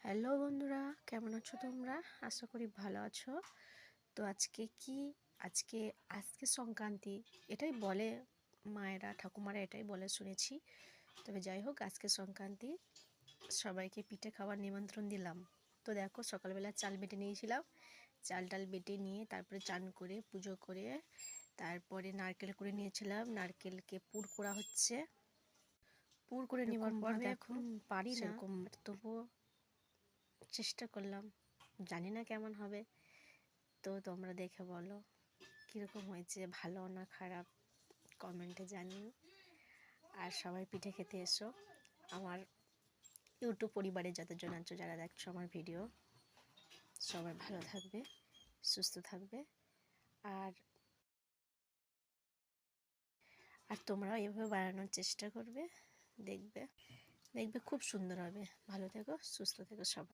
Hello বন্ধুরা, কেমন আছো তোমরা? আশা করি ভালো আছো। তো আজকে আজকে সংক্রান্তি এটাই বলে, মায়েরা ঠাকুমারা এটাই বলে শুনেছি। তবে যাই হোক, আজকে সংক্রান্তি, সবাইকে পিঠে খাওয়ার নিমন্ত্রণ দিলাম। তো দেখো, সকালবেলা চাল বেটে নিয়েছিলাম। চাল বেটে নিয়ে তারপরে চান করে পুজো করে তারপরে নারকেল করে নিয়েছিলাম। নারকেলকে পুর করা হচ্ছে। পুর করে নেওয়ার পর দেখো, পারি না সেরকম, তবুও চেষ্টা করলাম। জানি না কেমন হবে, তো তোমরা দেখে বলো কীরকম হয়েছে, ভালো না খারাপ, কমেন্টে জানিও। আর সবাই পিঠে খেতে এসো। আমার ইউটিউব পরিবারে যতজন আছো, যারা দেখছো আমার ভিডিও, সবাই ভালো থাকবে, সুস্থ থাকবে। আর আর তোমরাও এভাবে বানানোর চেষ্টা করবে, দেখবে দেখবে খুব সুন্দর হবে। ভালো থেকো, সুস্থ থেকো সবাই।